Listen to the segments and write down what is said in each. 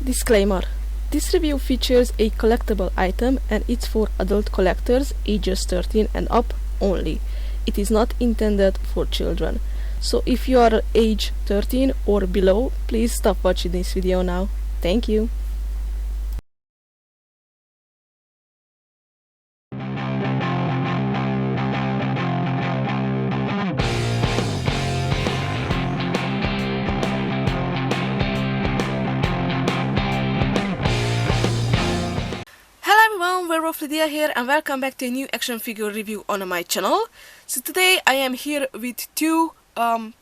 Disclaimer: this review features a collectible item and it's for adult collectors ages 13 and up only. It is not intended for children. So if you are age 13 or below, please stop watching this video now. Thank you. Werewolflydia here and welcome back to a new action figure review on my channel. So today I am here with two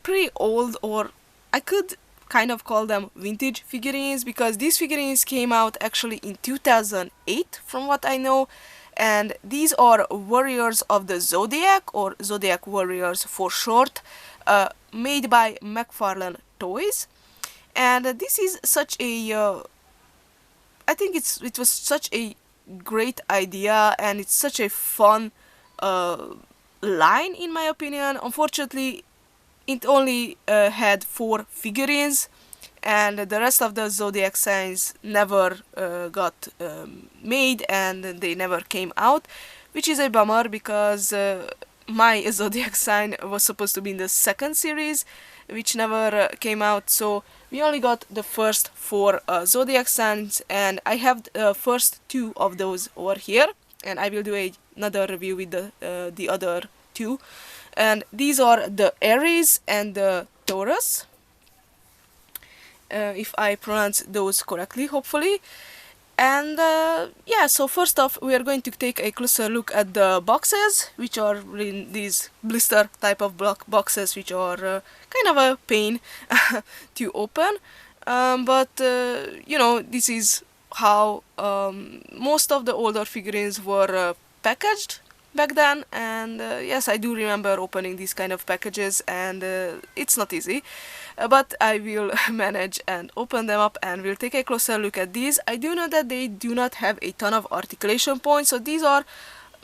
pretty old, or I could kind of call them vintage figurines, because these figurines came out actually in 2008 from what I know, and these are Warriors of the Zodiac, or Zodiac Warriors for short, made by McFarlane Toys. And this is such a I think it was such a great idea, and it's such a fun line in my opinion. Unfortunately, it only had 4 figurines, and the rest of the Zodiac signs never got made, and they never came out, which is a bummer, because my Zodiac sign was supposed to be in the second series, which never came out. So we only got the first 4 Zodiac signs, and I have the first 2 of those over here, and I will do another review with the other 2. And these are the Aries and the Taurus, if I pronounce those correctly, hopefully. And yeah, so first off, we are going to take a closer look at the boxes, which are in these blister type of boxes, which are kind of a pain to open. But you know, this is how most of the older figurines were packaged back then, and yes, I do remember opening these kind of packages, and it's not easy, but I will manage and open them up, and we'll take a closer look at these. I do know that they do not have a ton of articulation points, so these are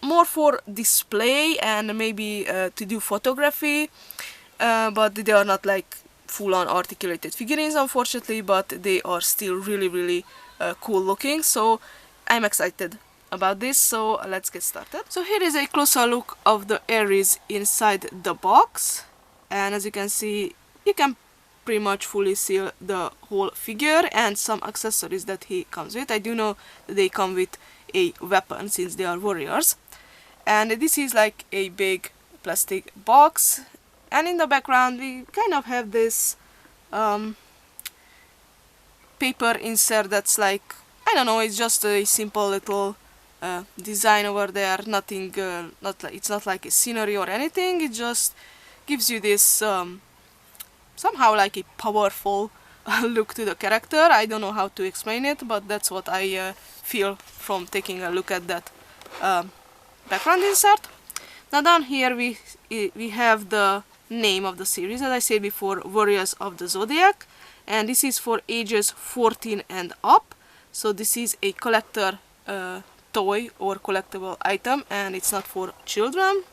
more for display and maybe to do photography, but they are not like full-on articulated figurines, unfortunately, but they are still really cool looking, so I'm excited about this. So let's get started. So here is a closer look of the Aries inside the box, and as you can see, you can pretty much fully seal the whole figure and some accessories that he comes with. I do know that they come with a weapon since they are warriors, and this is like a big plastic box, and in the background we kind of have this paper insert that's like, I don't know, it's just a simple little design over there. Nothing, it's not like a scenery or anything. It just gives you this somehow like a powerful look to the character. I don't know how to explain it, but that's what I feel from taking a look at that background insert. Now down here we have the name of the series, as I said before, Warriors of the Zodiac, and this is for ages 14 and up. So this is a collector toy or collectible item, and it's not for children.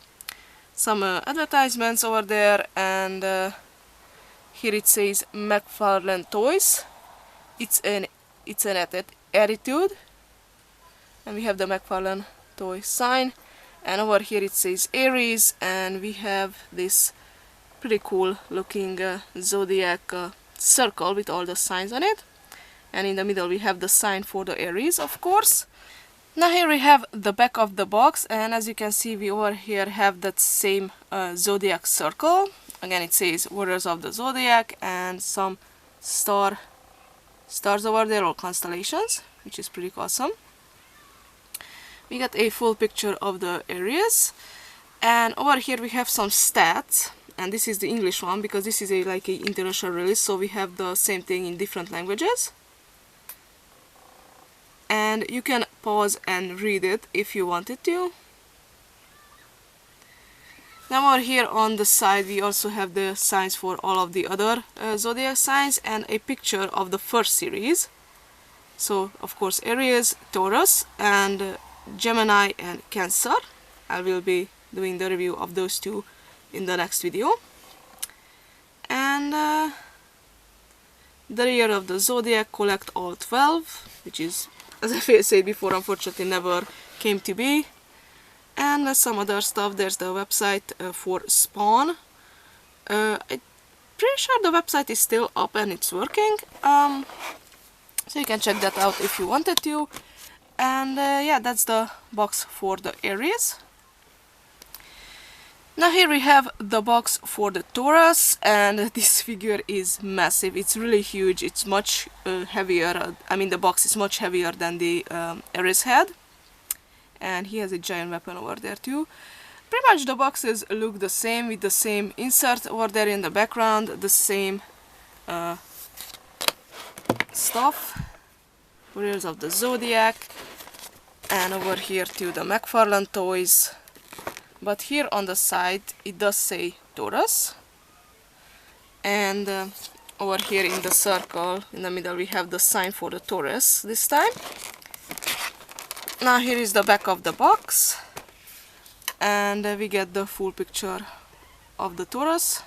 Some advertisements over there, and here it says McFarlane Toys. It's an attitude, and we have the McFarlane Toy sign, and over here it says Aries, and we have this pretty cool looking Zodiac circle with all the signs on it, and in the middle we have the sign for the Aries, of course. Now here we have the back of the box, and as you can see, we over here have that same Zodiac circle. Again, it says Warriors of the Zodiac, and some stars over there, or constellations, which is pretty awesome. We got a full picture of the Aries, and over here we have some stats, and this is the English one because this is like a international release, so we have the same thing in different languages. And you can pause and read it if you wanted to. Now over here on the side we also have the signs for all of the other Zodiac signs, and a picture of the first series. So of course Aries, Taurus, and Gemini and Cancer. I will be doing the review of those 2 in the next video. And The year of the Zodiac, collect all 12, which is, as I said before, unfortunately never came to be. And some other stuff. There's the website for Spawn. I'm pretty sure the website is still up and it's working. So you can check that out if you wanted to. And yeah, that's the box for the Aries. Now here we have the box for the Taurus, and this figure is massive. It's really huge. It's much heavier. I mean, the box is much heavier than the Aries head. And he has a giant weapon over there too. Pretty much the boxes look the same, with the same insert over there in the background, the same stuff. Warriors of the Zodiac, and over here too the McFarlane toys. But here on the side it does say Taurus, and over here in the circle in the middle we have the sign for the Taurus this time. Now here is the back of the box, and we get the full picture of the Taurus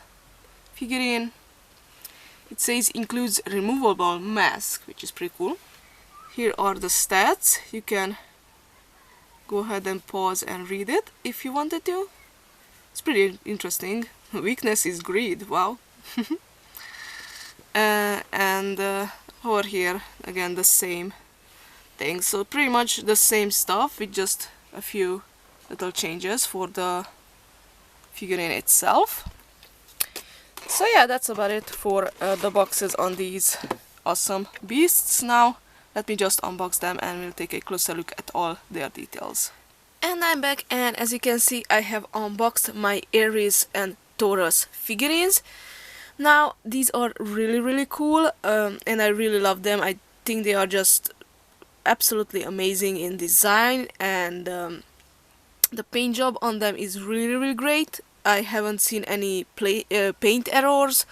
figurine. It says includes removable mask, which is pretty cool. Here are the stats. You can go ahead and pause and read it if you wanted to. It's pretty interesting. Weakness is greed, wow. And over here again the same thing. So pretty much the same stuff with just a few little changes for the figurine itself. So yeah, that's about it for the boxes on these awesome beasts. Now let me just unbox them and we'll take a closer look at all their details. And I'm back, and as you can see I have unboxed my Aries and Taurus figurines. Now these are really cool, and I really love them. I think they are just absolutely amazing in design, and the paint job on them is really great. I haven't seen any paint errors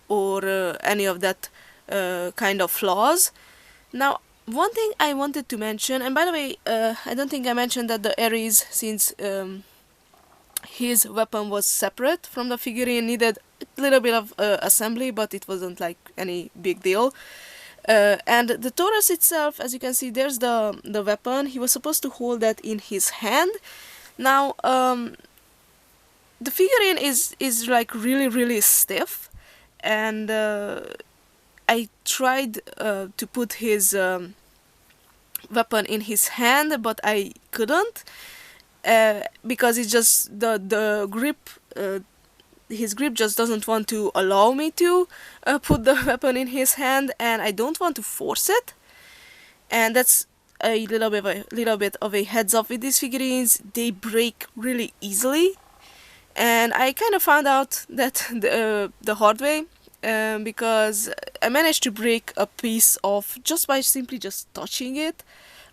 or any of that kind of flaws. Now one thing I wanted to mention, and by the way, I don't think I mentioned that the Aries, since his weapon was separate from the figurine, needed a little bit of assembly, but it wasn't like any big deal. And the Taurus itself, as you can see, there's the weapon. He was supposed to hold that in his hand. Now the figurine is like really stiff, and I tried to put his weapon in his hand, but I couldn't, because it's just the grip, his grip just doesn't want to allow me to put the weapon in his hand, and I don't want to force it. And that's a little bit of a heads up with these figurines. They break really easily, and I kind of found out that the hard way. Because I managed to break a piece off just by simply just touching it,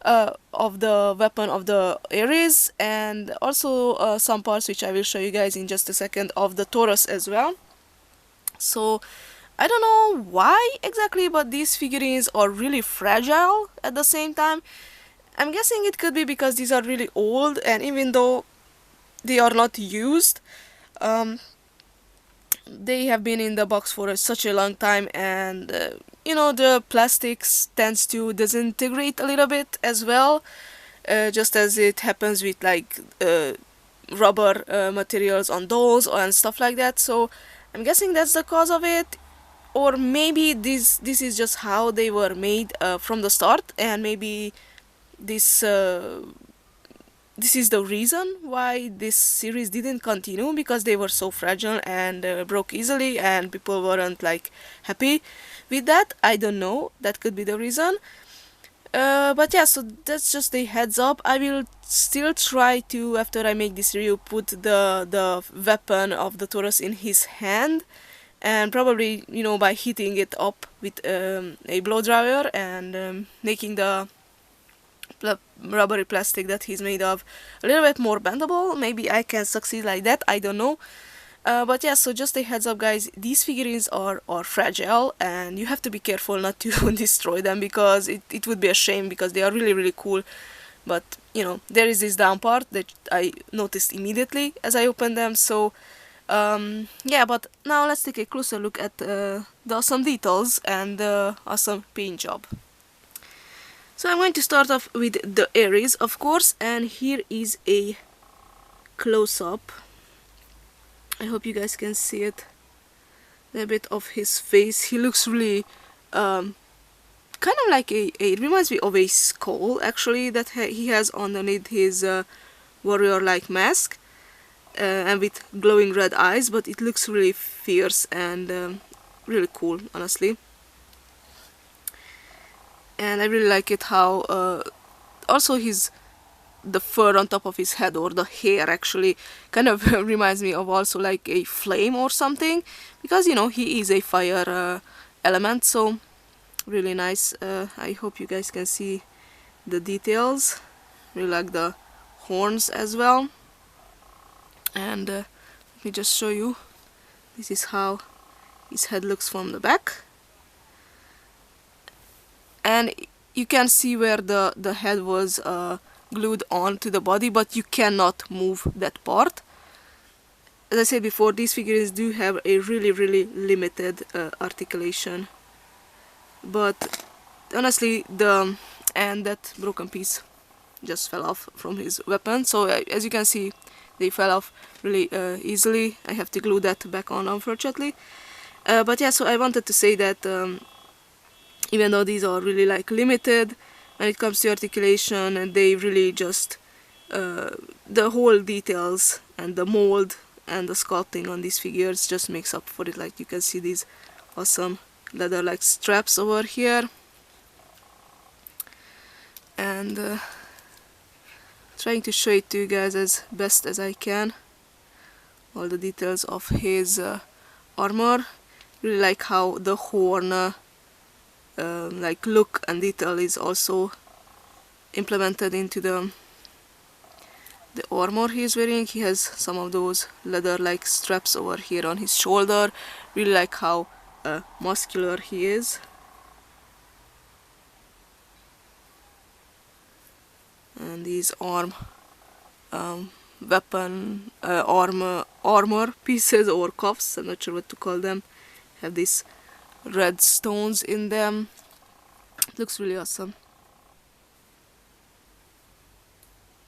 of the weapon of the Aries, and also some parts which I will show you guys in just a second of the Taurus as well. So I don't know why exactly, but these figurines are really fragile at the same time. I'm guessing it could be because these are really old, and even though they are not used, they have been in the box for such a long time, and you know, the plastics tends to disintegrate a little bit as well, just as it happens with like rubber materials on dolls and stuff like that. So I'm guessing that's the cause of it, or maybe this is just how they were made from the start, and maybe this is the reason why this series didn't continue, because they were so fragile and broke easily, and people weren't like happy with that. I don't know, that could be the reason. But yeah, so that's just a heads up. I will still try to, after I make this review, put the weapon of the Taurus in his hand, and probably, you know, by heating it up with a blow dryer and making the rubbery plastic that he's made of a little bit more bendable. Maybe I can succeed like that, I don't know. But yeah, so just a heads up guys, these figurines are fragile, and you have to be careful not to destroy them, because it would be a shame, because they are really cool. But you know, there is this down part that I noticed immediately as I opened them, so Yeah, but now let's take a closer look at the awesome details and the awesome paint job. So I'm going to start off with the Aries, of course, and here is a close-up. I hope you guys can see it. A bit of his face. He looks really kind of like it reminds me of a skull, actually, that he has underneath his warrior-like mask, and with glowing red eyes, but it looks really fierce and really cool, honestly. And I really like it how also the fur on top of his head, or the hair, actually kind of reminds me of also like a flame or something, because you know he is a fire element, so really nice. I hope you guys can see the details. Really like the horns as well. And let me just show you. This is how his head looks from the back. And you can see where the head was glued on to the body, but you cannot move that part. As I said before, these figurines do have a really limited articulation. But honestly, and that broken piece just fell off from his weapon, so as you can see, they fell off really easily. I have to glue that back on, unfortunately. But yeah, so I wanted to say that even though these are really like limited when it comes to articulation, and they really just the whole details and the mold and the sculpting on these figures just makes up for it. Like you can see these awesome leather like straps over here, and trying to show it to you guys as best as I can, all the details of his armor. Really like how the horn like look and detail is also implemented into the armor he is wearing. He has some of those leather like straps over here on his shoulder. Really like how muscular he is. And these weapon armor pieces or cuffs, I'm not sure what to call them, have these red stones in them. It looks really awesome.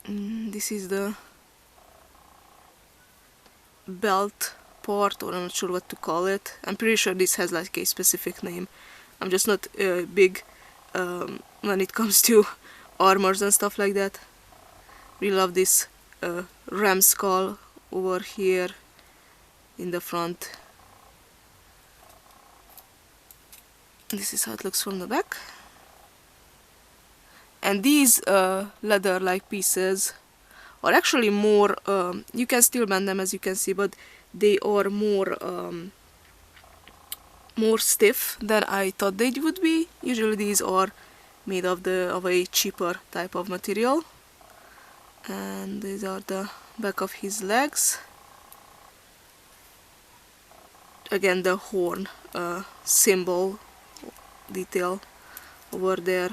This is the belt part, or I'm not sure what to call it. I'm pretty sure this has like a specific name. I'm just not big when it comes to armors and stuff like that. We love this ram skull over here in the front. This is how it looks from the back. And these leather like pieces are actually more, you can still bend them as you can see, but they are more stiff than I thought they would be. Usually these are made of a cheaper type of material. And these are the back of his legs. Again, the horn symbol detail over there.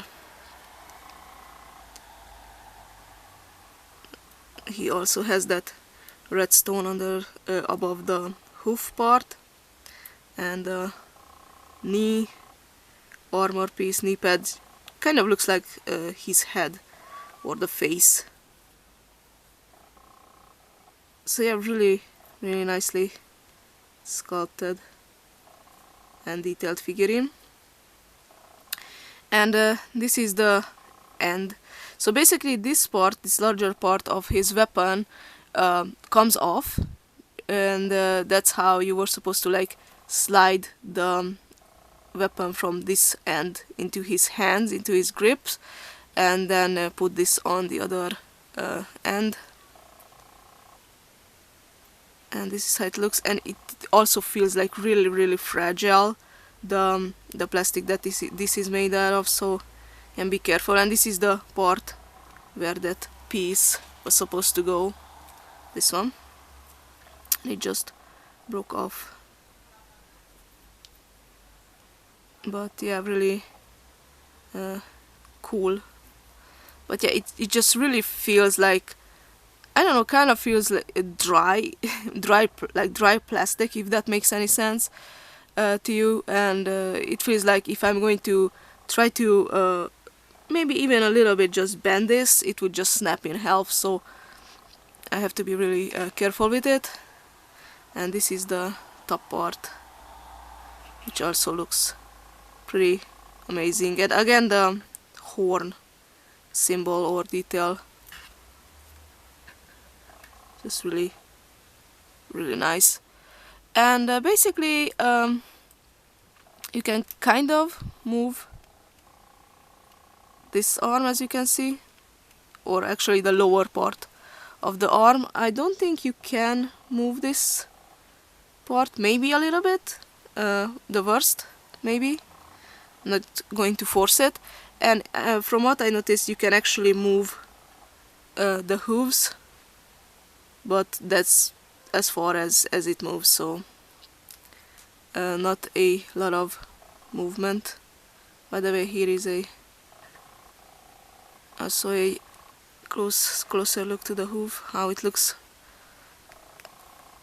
He also has that red stone under above the hoof part, and the knee armor piece, knee pad, kind of looks like his head or the face. So yeah, really nicely sculpted and detailed figurine. And this is the end. So basically this larger part of his weapon comes off, and that's how you were supposed to like slide the weapon from this end into his hands, into his grips, and then put this on the other end. And this is how it looks, and it also feels like really fragile, the plastic that this is made out of, so and be careful. And this is the part where that piece was supposed to go, this one, and it just broke off. But yeah, really cool. But yeah, it just really feels like I don't know, kind of feels like dry, like dry plastic, if that makes any sense to you. And it feels like if I'm going to try to maybe even a little bit just bend this, it would just snap in half. So I have to be really careful with it. And this is the top part, which also looks pretty amazing. And again, the horn symbol or detail, just really nice. And basically you can kind of move this arm, as you can see, or actually the lower part of the arm. I don't think you can move this part, maybe a little bit, the worst, maybe. I'm not going to force it. And from what I noticed, you can actually move the hooves, but that's as far as it moves, so not a lot of movement. By the way, here is also a closer look to the hoof, how it looks.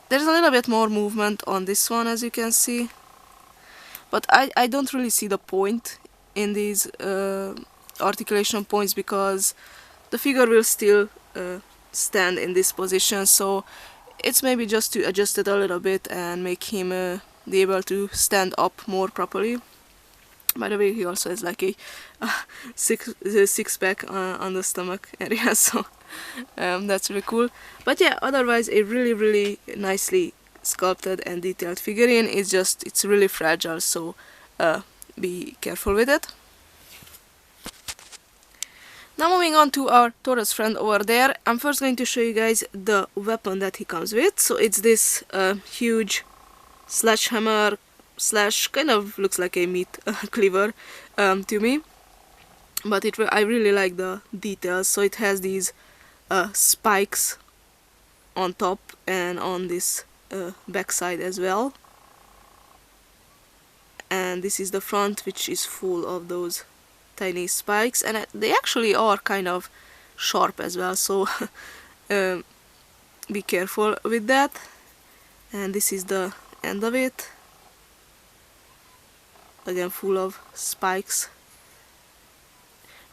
There's a little bit more movement on this one, as you can see, but I don't really see the point in these articulation points, because the figure will still stand in this position, so it's maybe just to adjust it a little bit and make him be able to stand up more properly. By the way, he also has like a six pack on the stomach area, so that's really cool. But yeah, otherwise a really nicely sculpted and detailed figurine. It's really fragile, so be careful with it. Now moving on to our Taurus friend over there, I'm first going to show you guys the weapon that he comes with. So it's this huge sledgehammer slash, kind of looks like a meat cleaver to me, but I really like the details. So it has these spikes on top and on this backside as well, and this is the front, which is full of those tiny spikes, and they actually are kind of sharp as well, so be careful with that. And this is the end of it, again full of spikes.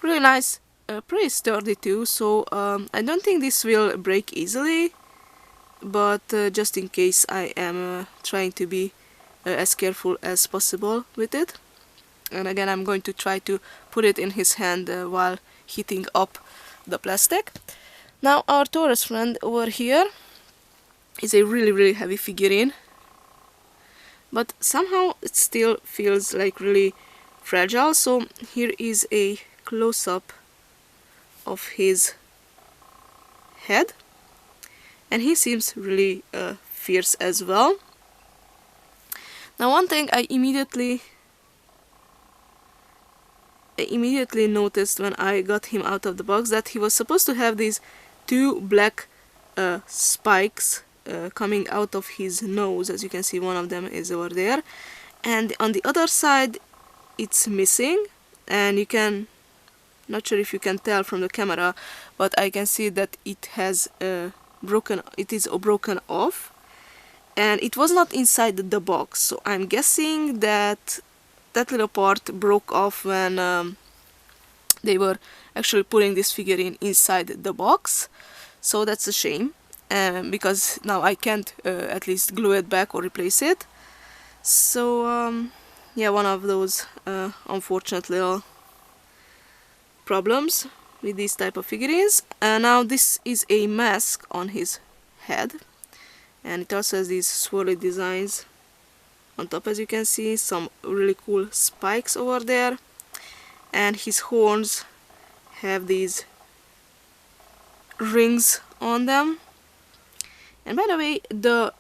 Really nice, pretty sturdy too, so I don't think this will break easily, but just in case, I am trying to be as careful as possible with it. And again, I'm going to try to put it in his hand while heating up the plastic. Now our Taurus friend over here is a really heavy figurine, but somehow it still feels like really fragile. So here is a close-up of his head, and he seems really fierce as well. Now one thing I immediately noticed when I got him out of the box, that he was supposed to have these two black spikes coming out of his nose. As you can see, one of them is over there, and on the other side it's missing, and you can, not sure if you can tell from the camera, but I can see that it has broken off, and it was not inside the box. So I'm guessing that little part broke off when they were actually putting this figurine inside the box. So that's a shame, because now I can't at least glue it back or replace it. So yeah, one of those unfortunate little problems with these type of figurines. Now this is a mask on his head, and it also has these swirly designs on top, as you can see, some really cool spikes over there, and his horns have these rings on them. And by the way, the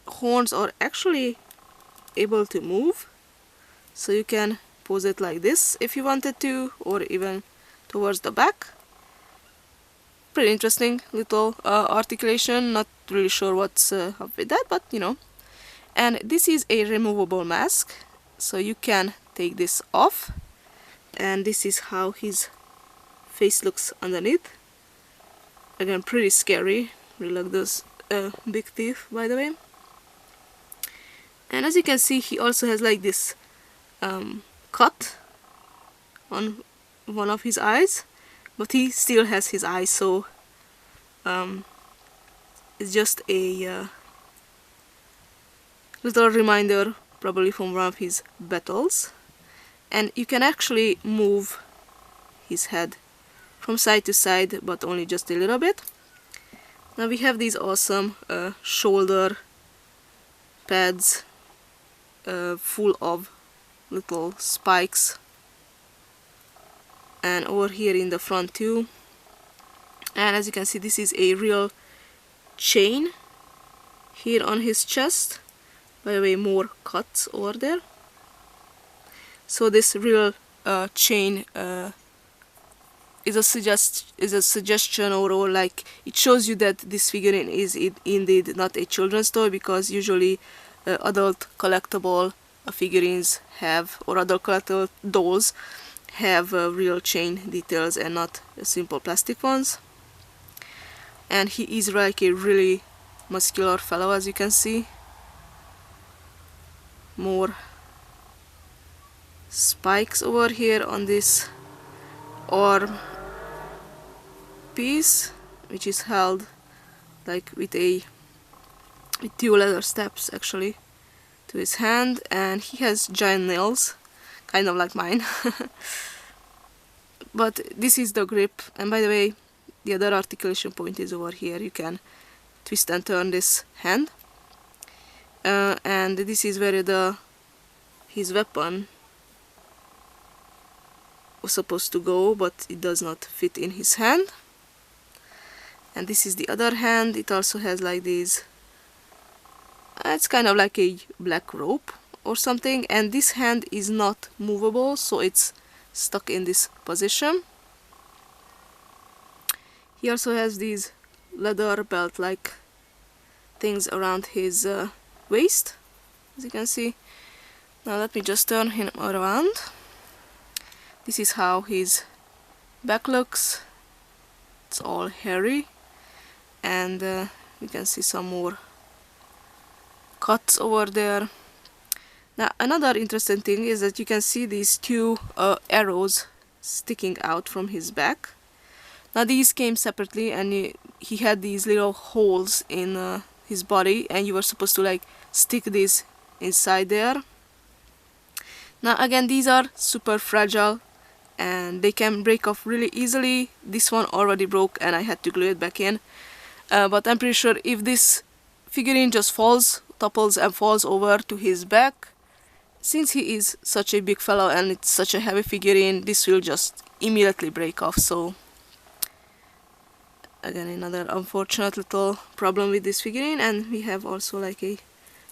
horns are actually able to move, so you can pose it like this if you wanted to, or even towards the back. Pretty interesting little articulation, not really sure what's up with that, but you know. And this is a removable mask, so you can take this off, and this is how his face looks underneath. Again, pretty scary. Really like those big teeth, by the way. And as you can see, he also has like this cut on one of his eyes, but he still has his eyes, so it's just a little reminder, probably from one of his battles. And you can actually move his head from side to side, but only just a little bit. Now we have these awesome shoulder pads full of little spikes, and over here in the front too. And as you can see, this is a real chain here on his chest. By the way, more cuts over there. So this real chain is a suggestion, or like it shows you that this figurine is indeed not a children's toy, because usually adult collectible figurines have, or adult collectible dolls have real chain details and not simple plastic ones. And he is like a really muscular fellow, as you can see. More spikes over here on this arm piece, which is held like with two leather steps actually to his hand, and he has giant nails, kind of like mine. But this is the grip, and by the way, the other articulation point is over here. You can twist and turn this hand, and this is where his weapon was supposed to go, but it does not fit in his hand. And this is the other hand. It also has like these, it's kind of like a black rope or something, and this hand is not movable, so it's stuck in this position. He also has these leather belt like things around his waist, as you can see. Now let me just turn him around. This is how his back looks. It's all hairy, and you can see some more cuts over there. Now another interesting thing is that you can see these two arrows sticking out from his back. Now these came separately, and he had these little holes in his body, and you were supposed to like stick these inside there. Now again, these are super fragile and they can break off really easily. This one already broke and I had to glue it back in, but I'm pretty sure if this figurine just topples and falls over to his back, since he is such a big fellow and it's such a heavy figurine, this will just immediately break off. So again, another unfortunate little problem with this figurine. And we have also like a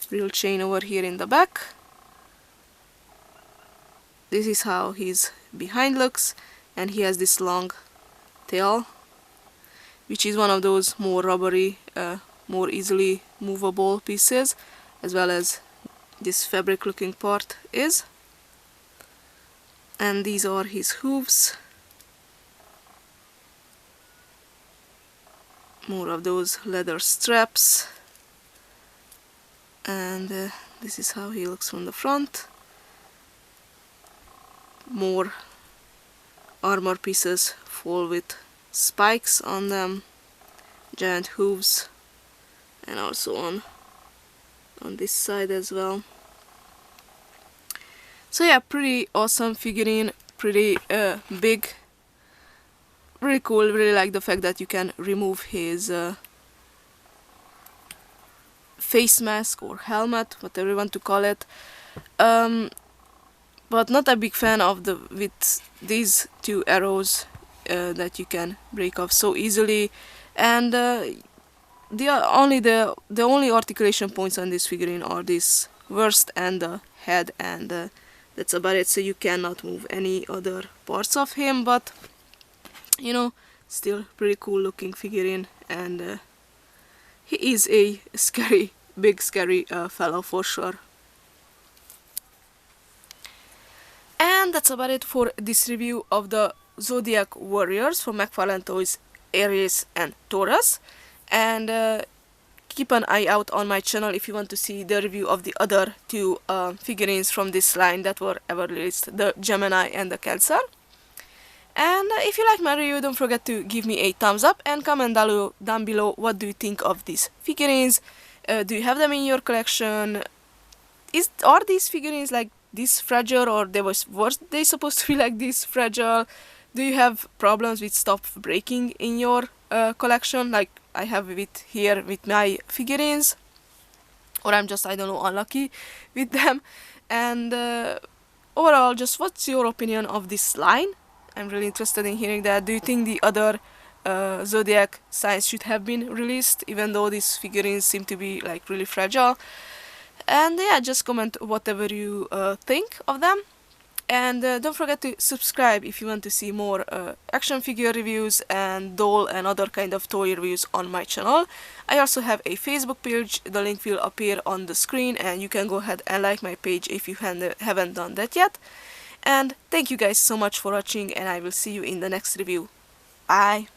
real chain over here in the back. This is how his behind looks, and he has this long tail, which is one of those more rubbery, more easily movable pieces, as well as this fabric looking part is. And these are his hooves. More of those leather straps, and this is how he looks from the front. More armor pieces full with spikes on them, giant hooves, and also on this side as well. So yeah, pretty awesome figurine, pretty big, really cool. Really like the fact that you can remove his face mask or helmet, whatever you want to call it. But not a big fan of with these two arrows that you can break off so easily, and the only articulation points on this figurine are this waist and the head, and that's about it. So you cannot move any other parts of him, but you know, still pretty cool looking figurine, and he is a big scary fellow for sure. And that's about it for this review of the Zodiac Warriors from McFarlane Toys Aries and Taurus. And keep an eye out on my channel if you want to see the review of the other two figurines from this line that were ever released, the Gemini and the Cancer. And if you like my review, don't forget to give me a thumbs up and comment down below what do you think of these figurines. Do you have them in your collection? Are these figurines like this fragile, or were they supposed to be like this fragile? Do you have problems with stuff breaking in your collection, like I have here with my figurines? Or I'm just, I don't know, unlucky with them? And overall, just what's your opinion of this line? I'm really interested in hearing that. Do you think the other Zodiac signs should have been released, even though these figurines seem to be like really fragile? And yeah, just comment whatever you think of them. And don't forget to subscribe if you want to see more action figure reviews and doll and other kind of toy reviews on my channel. I also have a Facebook page, the link will appear on the screen, and you can go ahead and like my page if you haven't done that yet. And thank you guys so much for watching, and I will see you in the next review. Bye!